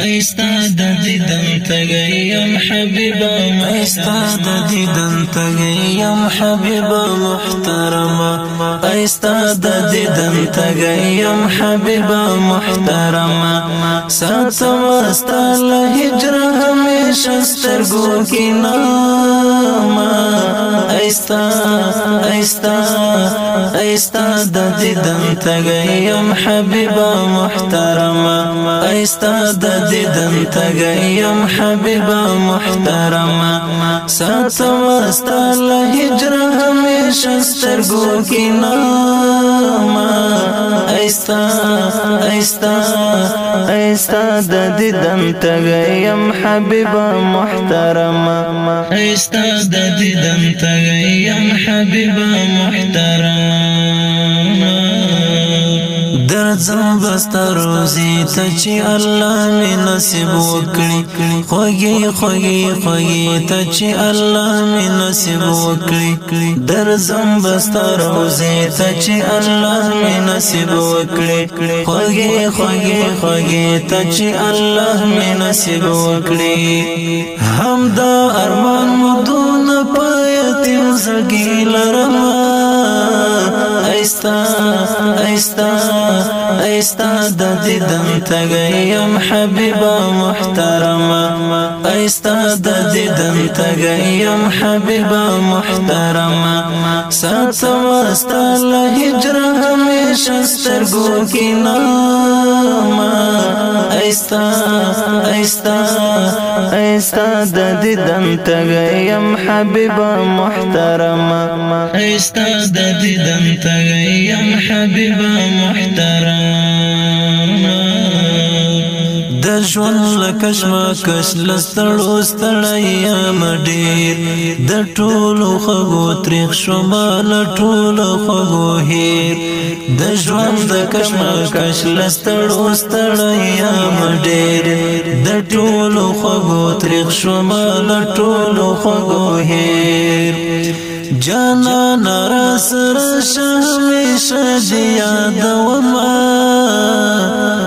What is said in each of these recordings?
ایستا د دیدن تگیم حبیبا ایستا د دیدن تگیم حبیبا محترما ایستا د دیدن تگیم حبیبا محترما ساتم استا لهجر همیشه سترګو کې ناما ایستا د دیدن تگیم حبیبا محترما ایستا د دیدن تگیم حبیبا محترما ساتم استا لهجر همیشه سترګو کې ناما ایستا د دیدن تگیم حبیبا محترما ایستا د دیدن تگیم حبیبا محترما درځم بستا روزي ته چې الله می نصیب وکړي خوږی ته چې الله می نصیب وکړي درځم بستا روزي ته چې الله می نصیب وکړي خوږی ته چې الله می نصیب وکړي هم دا ارمان مدون پایتیم زړګي لرما ایستا د دیدن تگیم حبیبا محترما ایستا د دیدن تگیم حبیبا محترما ساتم استا لهجر همیشه سترګو کې ناما ایستا د دیدن تگیم حبیبا محترما ایستا د دیدن تگیم حبیبا محترما د ژوند لکشمکش لستړو ستړیم ډیر د ټولو خوږو تریخ شوما له ټولو خوږو هیر د ژوند د کشمکش لستړو ستړیم ډیر د ټولو خوږو تریخ شوما له ټولو خوږو هیر جانا نرس رش همیشه دی یادوما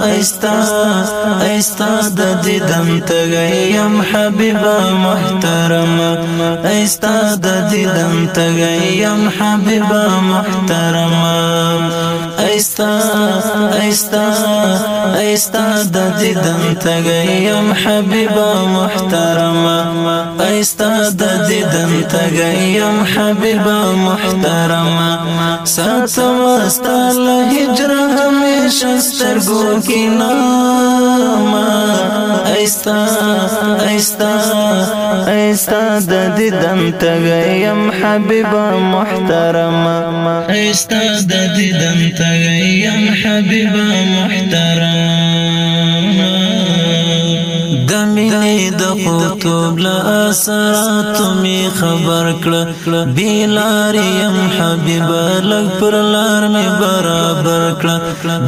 ایستا د دیدن تگیم حبیبا محترما ایستا د دیدن تگیم حبیبا محترما ایستا د دیدن تگیم حبیبا محترما ایستا د دیدن تگیم حبیبا محترما ساتم استا لهجر همیشه سترګو کې ناما ایستا د دیدن تگیم حبیبا محترما ایستا د دیدن تگیم حبیبا محترما دمینی د خطوب لاسراتو می خبر کړه بیلاریم حبیبا لګ پر لار می برابر کړه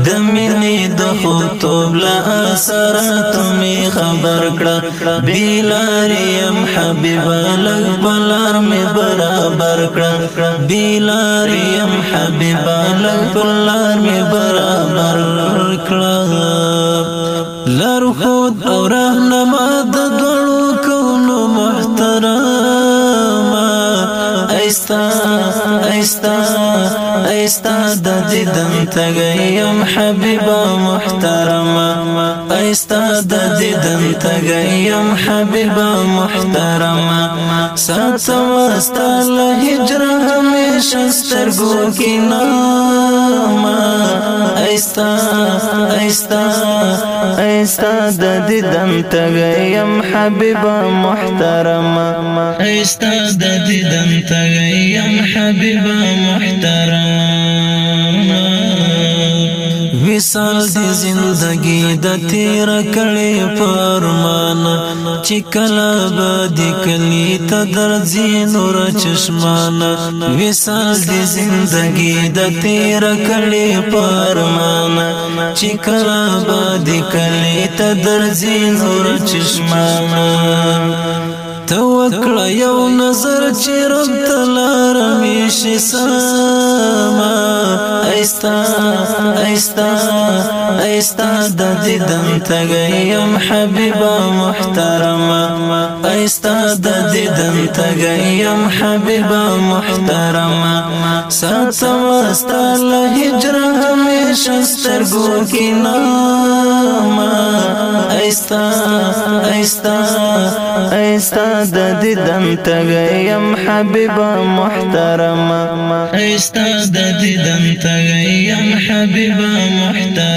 دمینی د خطوب لاسراتو می خبر کړه بیلاریم حبیبا لګ پر لار می برابر کړه بیلاریم حبیبا لګ پر لار می برابر کړه لار خود او رهنما د دوړو کونو محترما ایستا د دیدن تگیم حبیبا محترما ایستا د دیدن تگیم حبیبا محترما ساتم استا لهجر همیشه سترګو کې ناما ایستا د دیدن تگیم حبیبا محترما ایستا د دیدن تگیم حبیبا محترما وصال دی زندگی د تیر کړي فرمان چې کله به د کلی ته درځي نور چشمان وصال دی زندگی د تیر کړي فرمان چې کله به د کلی ته درځي نور چشمان توکړه یو نظر چې رب تلار میشي سما ایستا ایستا ایستا د دیدن تګیم حبیبا محترمه ایستا د دیدن تګیم حبیبا محترمه ساتم استا له هجر همیشه سترګو کې نامه ایستا ایستا ایستا د دیدن تګیم حبیبا محترمه ایستا د دیدن تګیم حبیبا محترمه